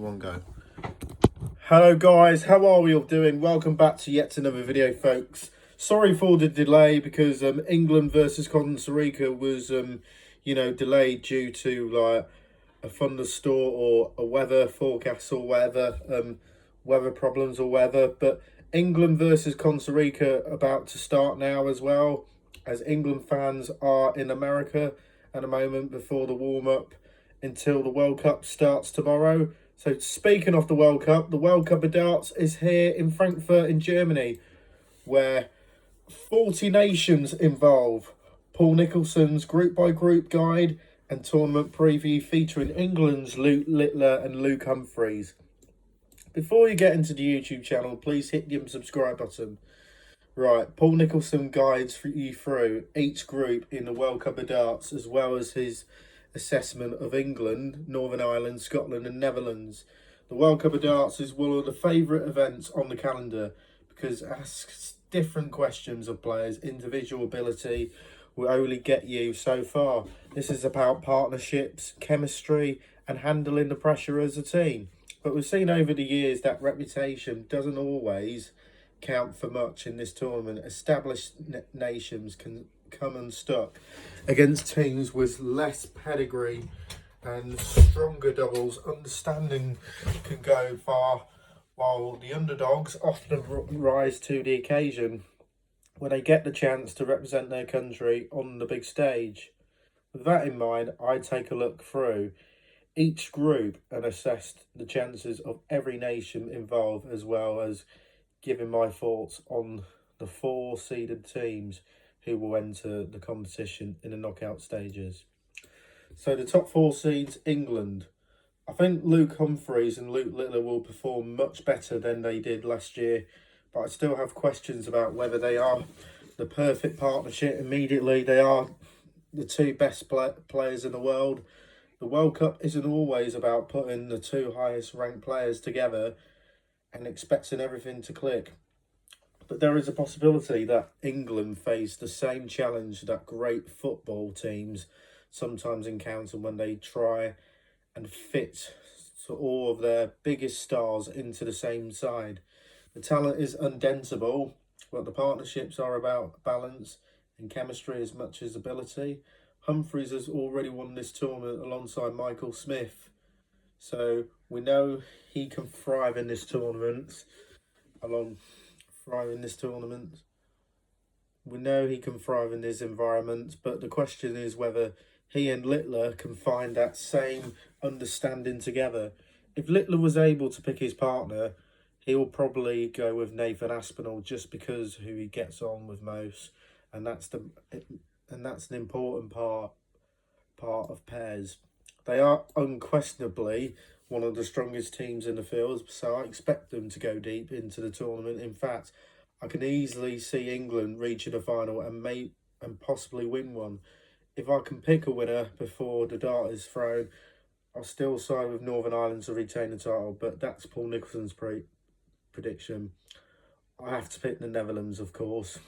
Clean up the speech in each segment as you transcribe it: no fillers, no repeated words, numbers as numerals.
One go. Hello guys, how are we all doing? Welcome back to yet another video, folks. Sorry for the delay because England versus Costa Rica was delayed due to like a thunderstorm or a weather forecast or whatever, weather problems or whatever. But England versus Costa Rica about to start now, as well as England fans are in America at the moment before the warm-up until the World Cup starts tomorrow. So speaking of the World Cup of Darts is here in Frankfurt in Germany, where 40 nations involve. Paul Nicholson's group by group guide and tournament preview featuring England's Luke Littler and Luke Humphries. Before you get into the YouTube channel, please hit the subscribe button. Right, Paul Nicholson guides you through each group in the World Cup of Darts, as well as his assessment of England, Northern Ireland, Scotland and Netherlands. The World Cup of Darts is one of the favourite events on the calendar because it asks different questions of players. Individual ability will only get you so far. This is about partnerships, chemistry and handling the pressure as a team. But we've seen over the years that reputation doesn't always count for much in this tournament. Established nations can come unstuck against teams with less pedigree and stronger doubles. Understanding can go far, while the underdogs often rise to the occasion when they get the chance to represent their country on the big stage. With that in mind, I take a look through each group and assess the chances of every nation involved, as well as giving my thoughts on the 4 seeded teams who will enter the competition in the knockout stages. So the top 4 seeds, England. I think Luke Humphries and Luke Littler will perform much better than they did last year, but I still have questions about whether they are the perfect partnership immediately. They are the 2 best players in the world. The World Cup isn't always about putting the 2 highest ranked players together and expecting everything to click. But there is a possibility that England face the same challenge that great football teams sometimes encounter when they try and fit all of their biggest stars into the same side. The talent is undeniable, but the partnerships are about balance and chemistry as much as ability. Humphries has already won this tournament alongside Michael Smith, so we know he can thrive in this tournament. We know he can thrive in this environment, but the question is whether he and Littler can find that same understanding together. If Littler was able to pick his partner, he will probably go with Nathan Aspinall just because who he gets on with most, and that's an important part of pairs. They are unquestionably one of the strongest teams in the field, so I expect them to go deep into the tournament. In fact, I can easily see England reaching a final and possibly win one. If I can pick a winner before the dart is thrown, I'll still side with Northern Ireland to retain the title, but that's Paul Nicholson's prediction. I have to pick the Netherlands, of course.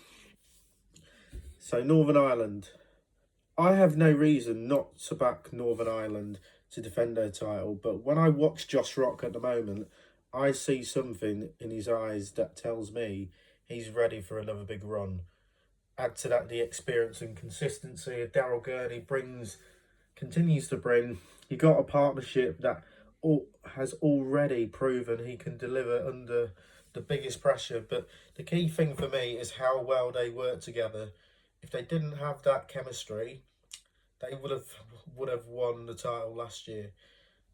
So Northern Ireland. I have no reason not to back Northern Ireland to defend their title, but when I watch Josh Rock at the moment, I see something in his eyes that tells me he's ready for another big run. Add to that the experience and consistency Daryl Gurney continues to bring. You got a partnership that has already proven he can deliver under the biggest pressure, but the key thing for me is how well they work together. If they didn't have that chemistry, they would have won the title last year,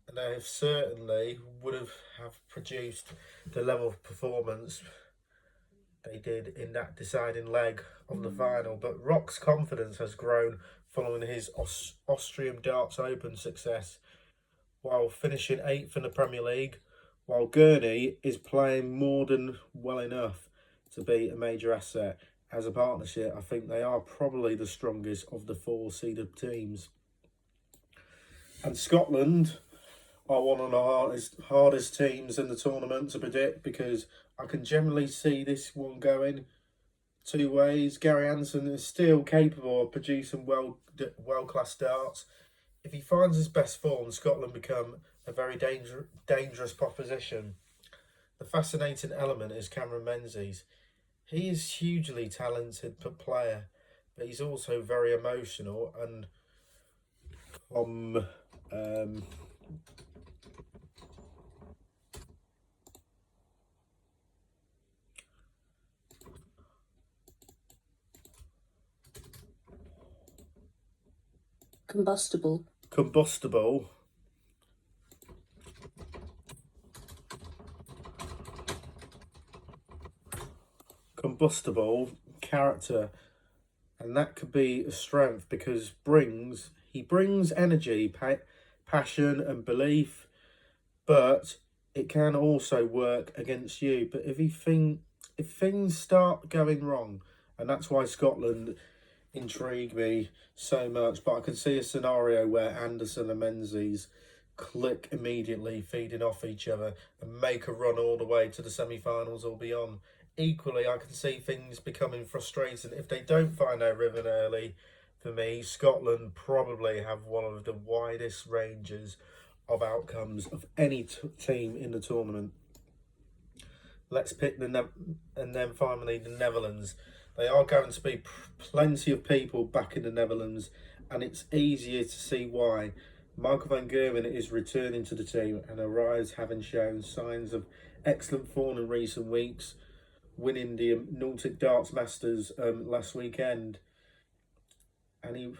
and they certainly would have produced the level of performance they did in that deciding leg of the final. But Rock's confidence has grown following his Austrian Darts Open success, while finishing 8th in the Premier League, while Gurney is playing more than well enough to be a major asset. As a partnership, I think they are probably the strongest of the 4 seeded teams. And Scotland are one of the hardest teams in the tournament to predict, because I can generally see this one going 2 ways. Gary Anderson is still capable of producing world-class darts. If he finds his best form, Scotland become a very dangerous proposition. The fascinating element is Cameron Menzies. He is hugely talented player, but he's also very emotional and combustible character, and that could be a strength because he brings energy, passion and belief, but it can also work against you. But if things start going wrong, and that's why Scotland intrigue me so much, but I can see a scenario where Anderson and Menzies click immediately, feeding off each other and make a run all the way to the semi-finals or beyond. Equally, I can see things becoming frustrating if they don't find their rhythm early. For me, Scotland probably have one of the widest ranges of outcomes of any team in the tournament. Let's pick and then finally the Netherlands. They are going to be plenty of people back in the Netherlands, and it's easier to see why. Michael van Gerwen is returning to the team and arrives having shown signs of excellent form in recent weeks, winning the Nordic Darts Masters last weekend. And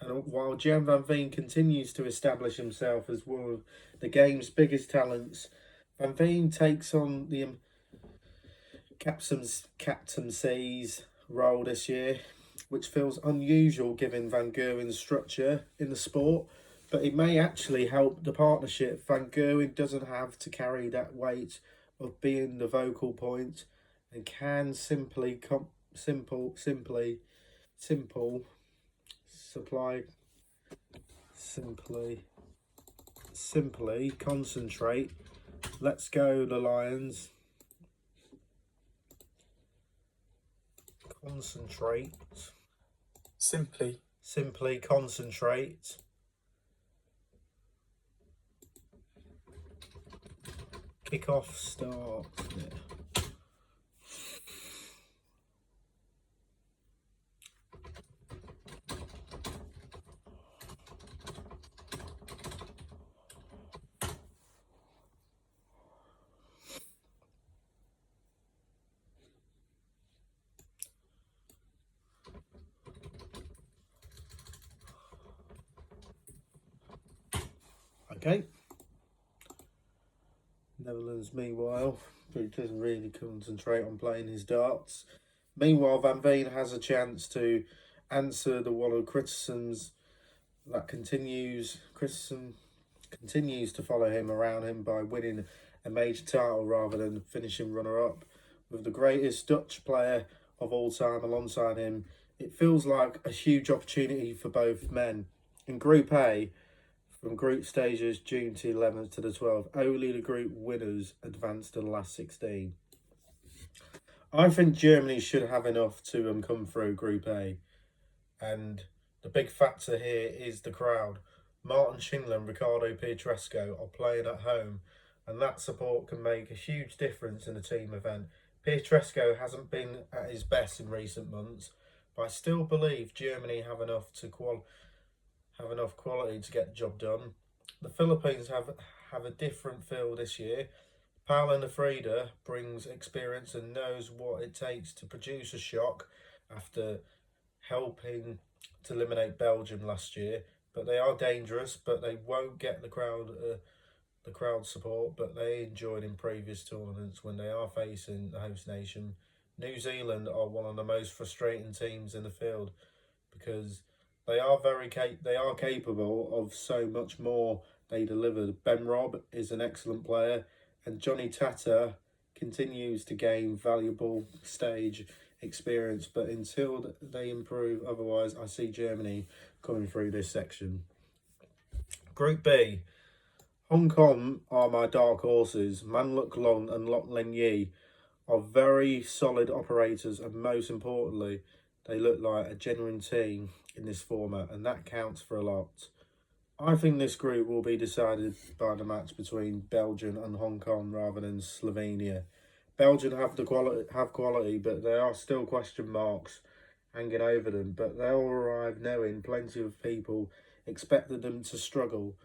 while Jan van Veen continues to establish himself as one of the game's biggest talents, Van Veen takes on the captaincy's role this year, which feels unusual given Van Gerwen's structure in the sport, but it may actually help the partnership. Van Gerwen doesn't have to carry that weight of being the vocal point and can simply concentrate. Let's go the Lions. Concentrate. Simply concentrate. Kick-off start. Yeah. Okay. Netherlands, meanwhile, he doesn't really concentrate on playing his darts. Meanwhile, Van Veen has a chance to answer the wall of criticisms that continues to follow him around him by winning a major title rather than finishing runner-up. With the greatest Dutch player of all time alongside him, it feels like a huge opportunity for both men. In Group A, from group stages June to 11th to the 12th, only the group winners advanced to the last 16. I think Germany should have enough to come through Group A, and the big factor here is the crowd. Martin Schindler and Ricardo Pietrasco are playing at home, and that support can make a huge difference in a team event. Pietrasco hasn't been at his best in recent months, but I still believe Germany have enough quality to get the job done. The Philippines have a different feel this year. Paulo Nefrida brings experience and knows what it takes to produce a shock after helping to eliminate Belgium last year. But they are dangerous, but they won't get the crowd support, but they enjoyed in previous tournaments when they are facing the host nation. New Zealand are one of the most frustrating teams in the field because they are capable of so much more they delivered. Ben Robb is an excellent player, and Johnny Tata continues to gain valuable stage experience, but until they improve otherwise, I see Germany coming through this section. Group B. Hong Kong are my dark horses. Man Luk Long and Lok Len Yi are very solid operators, and most importantly, they look like a genuine team in this format, and that counts for a lot. I think this group will be decided by the match between Belgium and Hong Kong rather than Slovenia. Belgium have quality, but there are still question marks hanging over them. But they'll arrive knowing plenty of people expected them to struggle.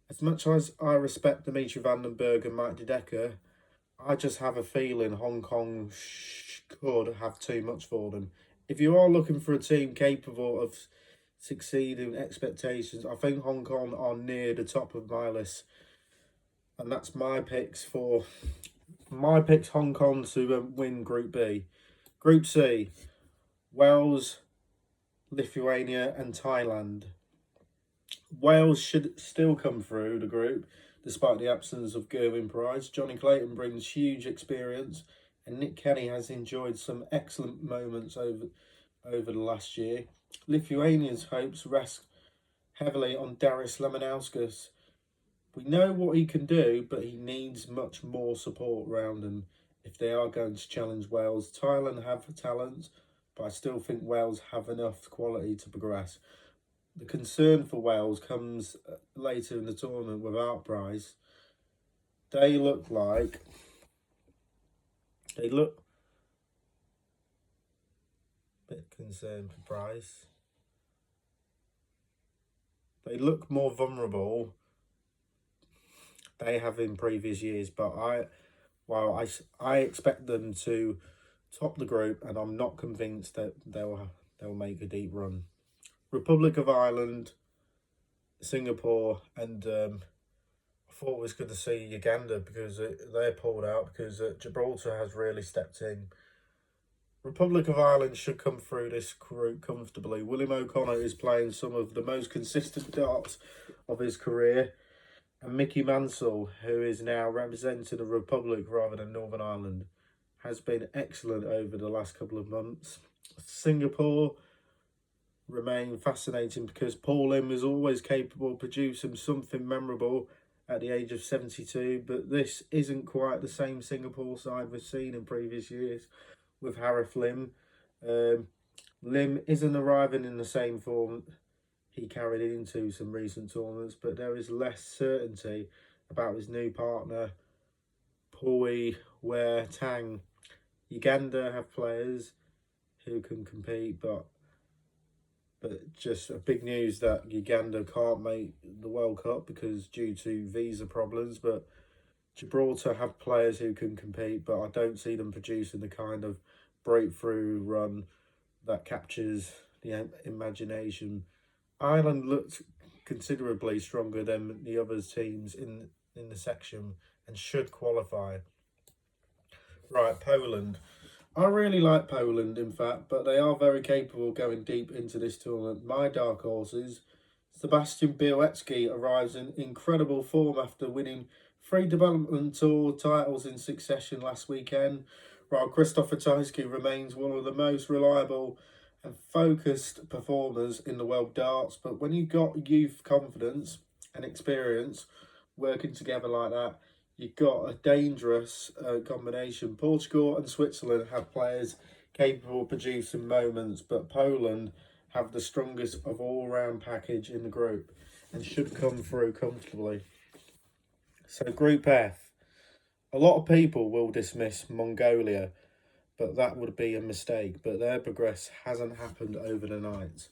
As much as I respect Dimitri Van den Berg and Mike Dedeker, I just have a feeling Hong Kong could have too much for them. If you are looking for a team capable of succeeding expectations, I think Hong Kong are near the top of my list. And that's my picks for... My picks Hong Kong to win Group B. Group C, Wales, Lithuania and Thailand. Wales should still come through the group despite the absence of Gerwyn Price. Johnny Clayton brings huge experience and Nick Kenny has enjoyed some excellent moments over the last year. Lithuania's hopes rest heavily on Darius Lemanauskas. We know what he can do, but he needs much more support around him if they are going to challenge Wales. Thailand have talent, but I still think Wales have enough quality to progress. The concern for Wales comes later in the tournament without Price. They look a bit concerned for Price. They look more vulnerable they have in previous years, but I expect them to top the group, and I'm not convinced that they'll make a deep run. Republic of Ireland, Singapore, and I thought we was good to see Uganda because they're pulled out because Gibraltar has really stepped in. Republic of Ireland should come through this group comfortably. William O'Connor is playing some of the most consistent darts of his career. And Mickey Mansell, who is now representing the Republic rather than Northern Ireland, has been excellent over the last couple of months. Singapore remain fascinating because Paul Lim is always capable of producing something memorable at the age of 72, but this isn't quite the same Singapore side we've seen in previous years with Harith Lim. Lim isn't arriving in the same form he carried into some recent tournaments, but there is less certainty about his new partner, Pui Ware Tang. Uganda have players who can compete, but just a big news that Uganda can't make the World Cup because due to visa problems, but Gibraltar have players who can compete, but I don't see them producing the kind of breakthrough run that captures the imagination. Ireland looked considerably stronger than the other teams in the section and should qualify. Right, Poland. I really like Poland, in fact, but they are very capable of going deep into this tournament. My dark horses, Sebastian Bielewski arrives in incredible form after winning 3 development tour titles in succession last weekend, while Christopher Tyskie remains one of the most reliable and focused performers in the world darts. But when you've got youth confidence and experience working together like that, you've got a dangerous combination. Portugal and Switzerland have players capable of producing moments, but Poland have the strongest of all-round package in the group and should come through comfortably. So Group F. A lot of people will dismiss Mongolia, but that would be a mistake. But their progress hasn't happened over the night.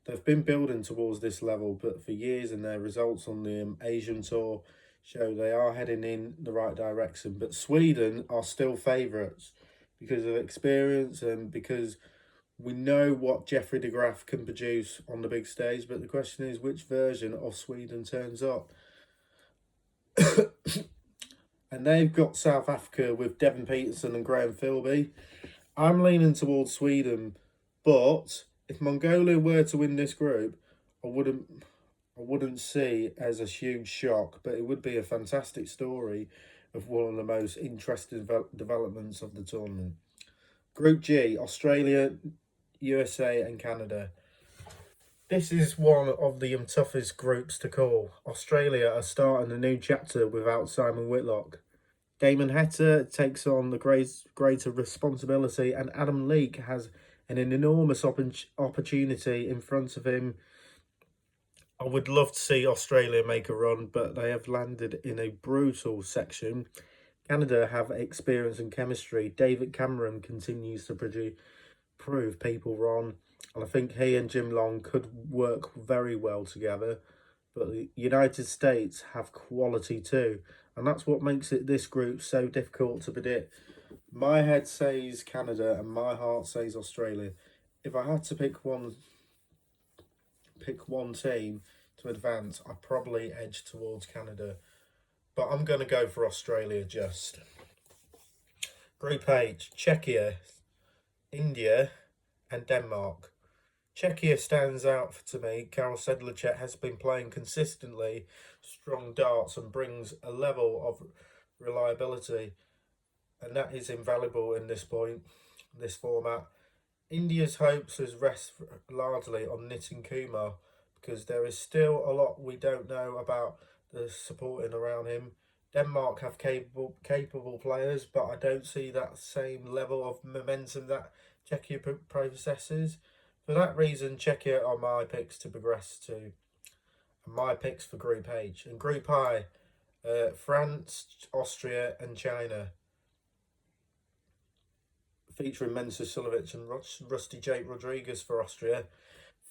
They've been building towards this level, but for years, and their results on the Asian tour show they are heading in the right direction. But Sweden are still favourites because of experience and because we know what Jeffrey de Graaf can produce on the big stage. But the question is, which version of Sweden turns up? And they've got South Africa with Devon Peterson and Graham Philby. I'm leaning towards Sweden, but if Mongolia were to win this group, I wouldn't see as a huge shock, but it would be a fantastic story of one of the most interesting developments of the tournament. Group G, Australia, USA and Canada. This is one of the toughest groups to call. Australia are starting a new chapter without Simon Whitlock. Damon Heta takes on the greater responsibility, and Adam Leake has an enormous opportunity in front of him I would love to see Australia make a run, but they have landed in a brutal section. Canada have experience and chemistry. David Cameron continues to prove people wrong, and I think he and Jim Long could work very well together. But the United States have quality too, and that's what makes this group so difficult to predict. My head says Canada and my heart says Australia. If I had to pick one team to advance, I'd probably edge towards Canada. But I'm going to go for Australia just. Group H, Czechia, India and Denmark. Czechia stands out to me. Karel Sedlacek has been playing consistently strong darts and brings a level of reliability, and that is invaluable in this format. India's hopes has rest largely on Nitin Kumar because there is still a lot we don't know about the supporting around him. Denmark have capable players, but I don't see that same level of momentum that Czechia possesses. For that reason, Czechia are my picks to progress to, and my picks for Group H. And Group I, France, Austria and China, featuring Mensur Suljovic and Rusty Jake Rodriguez for Austria.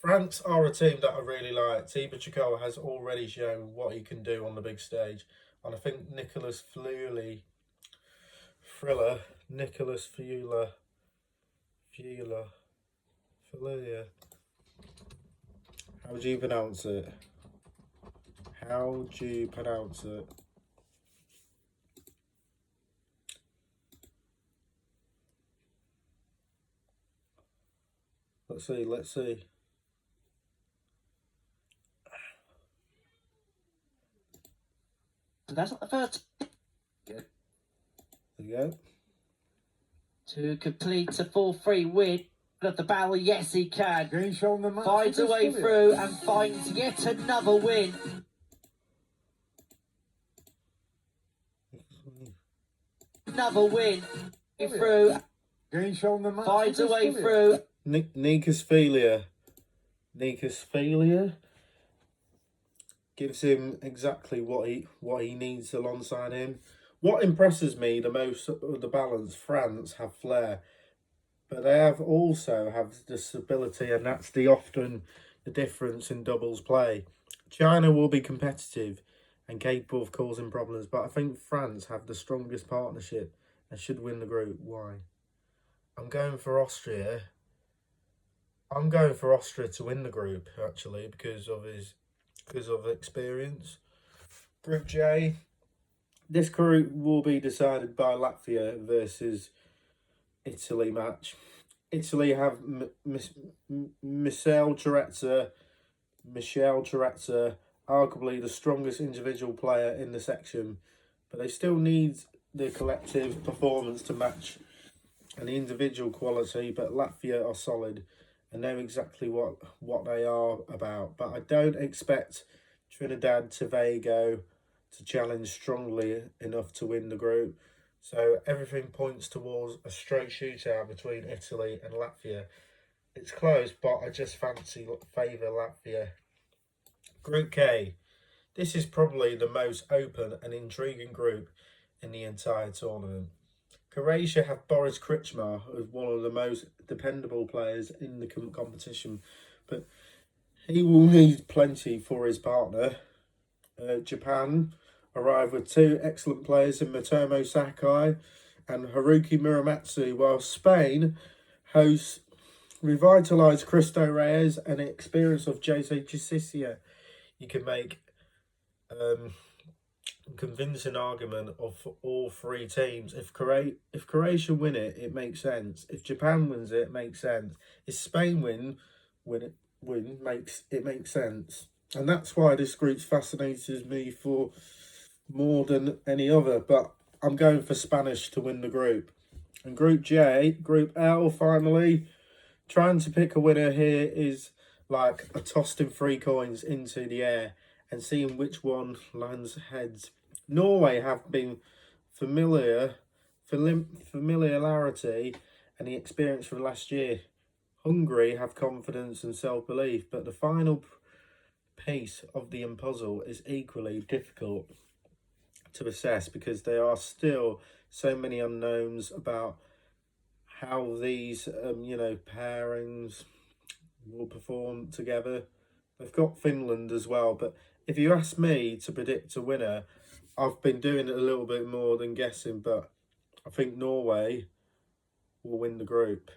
France are a team that I really like. Tibor Chikoa has already shown what he can do on the big stage. And I think Nicholas Fuller, how do you pronounce it? How do you pronounce it? Let's see. That's not the first. Good. There you go. To complete a 4-3 win of the battle, yes he can. Finds a way through and finds yet another win. Another win through. Finds a way through. Nicosphelia gives him exactly what he needs alongside him. What impresses me the most of the balance, France have flair, but they also have the stability, and that's often the difference in doubles play. China will be competitive and capable of causing problems, but I think France have the strongest partnership and should win the group. Why? I'm going for Austria. I'm going for Austria to win the group, actually, because of experience. Group J. This group will be decided by Latvia versus Italy match. Italy have Michel Chiaretta, arguably the strongest individual player in the section, but they still need the collective performance to match and the individual quality. But Latvia are solid and know exactly what they are about. But I don't expect Trinidad and Tobago to challenge strongly enough to win the group. So everything points towards a straight shootout between Italy and Latvia. It's close, but I just favour Latvia. Group K. This is probably the most open and intriguing group in the entire tournament. Croatia have Boris Kričmar as one of the most dependable players in the competition, but he will need plenty for his partner. Japan arrive with two excellent players in Motomo Sakai and Haruki Muramatsu, while Spain hosts revitalised Cristo Reyes and the experience of Jose Justicia. You can make convincing argument of all three teams. If Croatia win it, it makes sense. If Japan wins it, makes sense. If Spain makes sense. And that's why this group fascinates me for more than any other. But I'm going for Spanish to win the group. And Group J, Group L, finally, trying to pick a winner here is like a tossing 3 coins into the air and seeing which one lands heads. Norway have been familiarity and the experience from last year. Hungary have confidence and self-belief, but the final piece of the puzzle is equally difficult to assess, because there are still so many unknowns about how these pairings will perform together. They've got Finland as well, but if you ask me to predict a winner, I've been doing it a little bit more than guessing, but I think Norway will win the group.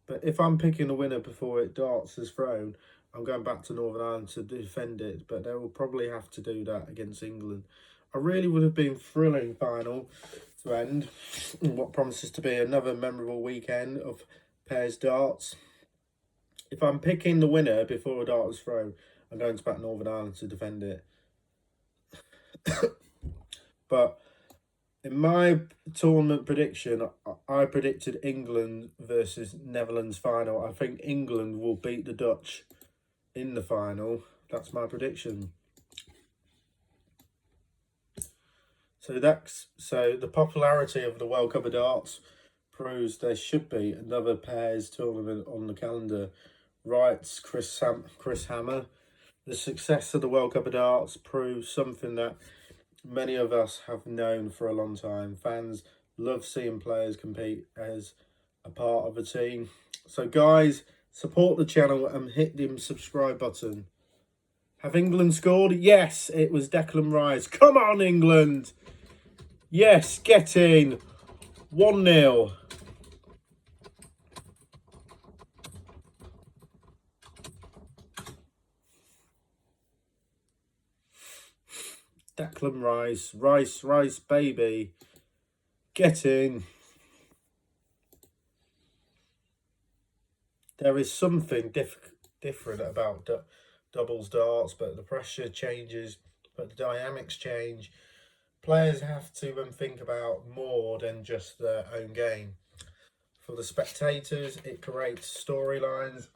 But if I'm picking a winner before darts is thrown, I'm going back to Northern Ireland to defend it, but they will probably have to do that against England. I really would have been thrilling final to end what promises to be another memorable weekend of pairs darts. If I'm picking the winner before a dart is thrown, I'm going to back Northern Ireland to defend it. But in my tournament prediction, I predicted England versus Netherlands final. I think England will beat the Dutch in the final. That's my prediction. So the popularity of the World Cup of Darts proves there should be another pairs tournament on the calendar, writes Chris Hammer. The success of the World Cup of Darts proves something that many of us have known for a long time. Fans love seeing players compete as a part of a team. So guys, support the channel and hit the subscribe button. Have England scored? Yes, it was Declan Rice. Come on, England! Yes, get in. 1-0. Declan Rice, Rice, baby. Get in. There is something different about doubles darts, but the pressure changes, but the dynamics change. Players have to think about more than just their own game. For the spectators, it creates storylines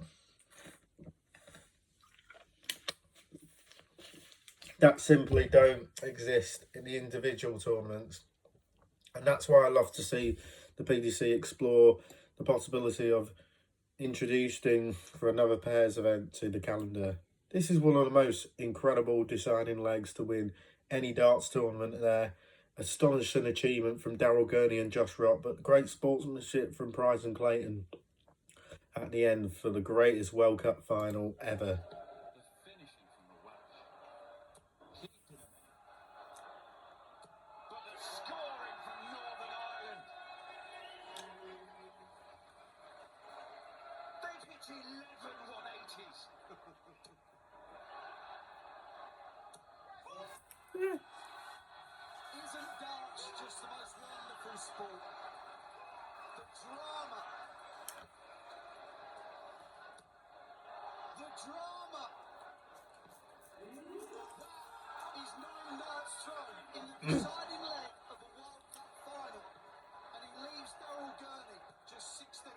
that simply don't exist in the individual tournaments. And that's why I love to see the PDC explore the possibility of introducing for another pairs event to the calendar. This is one of the most incredible deciding legs to win any darts tournament there. Astonishing achievement from Daryl Gurney and Josh Rock, but great sportsmanship from Price and Clayton at the end for the greatest World Cup final ever. Isn't darts just the most wonderful sport? The drama. The drama. That is no darts thrown in the deciding leg of the World Cup final. And he leaves Daryl Gurney just 16.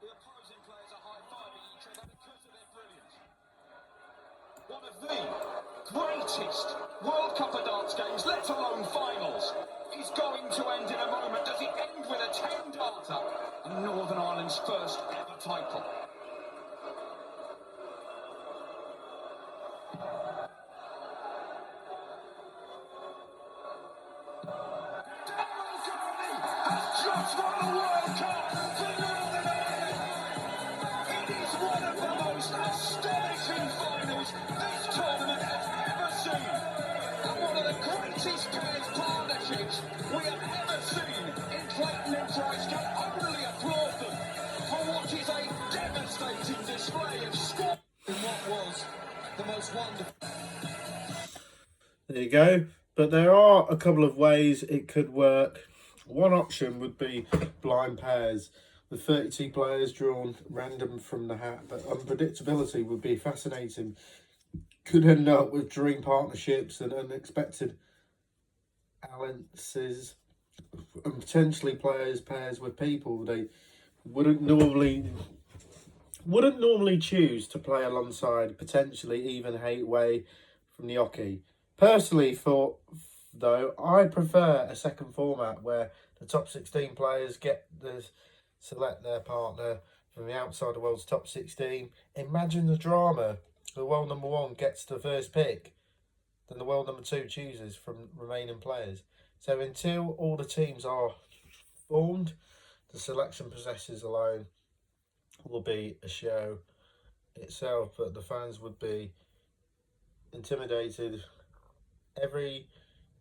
The opposing players are high-fiving each other because of their brilliance. One of the greatest World Cup of Darts games, let alone finals, is going to end in a moment. Does it end with a 10-darter and Northern Ireland's first ever title? Daryl Gurney has just won the World Cup for Northern Ireland. It is one of the most astonishing finals this tournament has ever seen, and one of the greatest pairs partnerships we have ever seen in Clayton and Price. Can only applaud them for what is a devastating display of skill in what was the most wonderful. There you go. But there are a couple of ways it could work. One option would be blind pairs, with 32 players drawn random from the hat, but unpredictability would be fascinating. Could end up with dream partnerships and unexpected alliances, and potentially pairs with people they wouldn't normally choose to play alongside, potentially even hate away from the hockey. Personally, though, I prefer a second format where the top 16 players get to select their partner from the outside the world's top 16. Imagine the drama. The world number 1 gets the first pick, then the world number 2 chooses from remaining players. So until all the teams are formed, the selection processes alone will be a show itself, but the fans would be intimidated. Every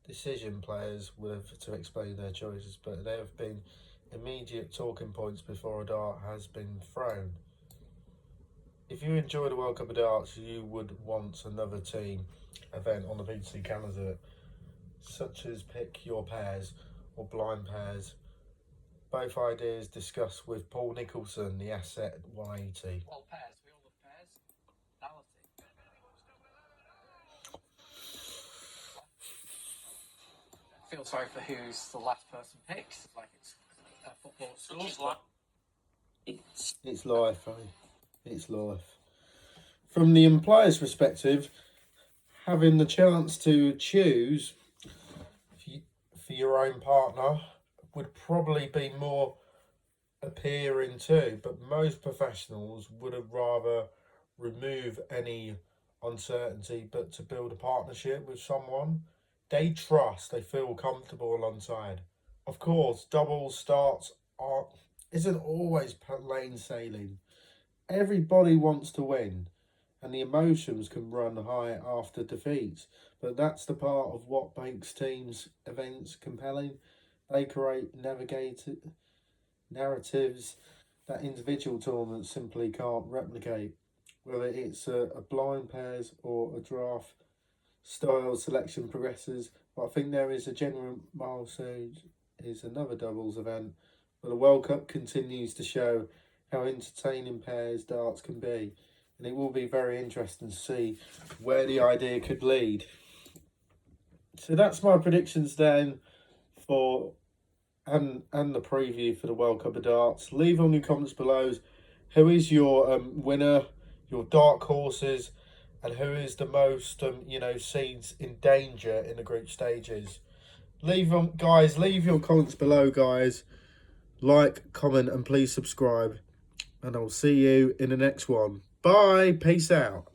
decision players would have to explain their choices, but there have been immediate talking points before a dart has been thrown. If you enjoy the World Cup of Darts, you would want another team event on the BBC calendar, such as Pick Your Pairs or Blind Pairs. Both ideas discussed with Paul Nicholson, the Asset 180. Well, pairs. We all love pairs. Reality. I feel sorry for who's the last person picked. Like it's a football at school. It's life, eh? It's life. From the employer's perspective, having the chance to choose for your own partner would probably be more appealing too, but most professionals would have rather remove any uncertainty but to build a partnership with someone they trust, they feel comfortable alongside. Of course, doubles starts isn't always plain sailing. Everybody wants to win, and the emotions can run high after defeats, but that's the part of what makes teams events compelling. They create narratives that individual tournaments simply can't replicate, whether it's a blind pairs or a draft style selection progresses. But I think there is a genuine milestone is another doubles event, but the World Cup continues to show how entertaining pairs darts can be, and it will be very interesting to see where the idea could lead. So that's my predictions then for and the preview for the World Cup of Darts. Leave on your comments below who is your winner, your dark horses, and who is the most seeds in danger in the group stages. Leave your comments below, guys. Like, comment, and please subscribe. And I'll see you in the next one. Bye. Peace out.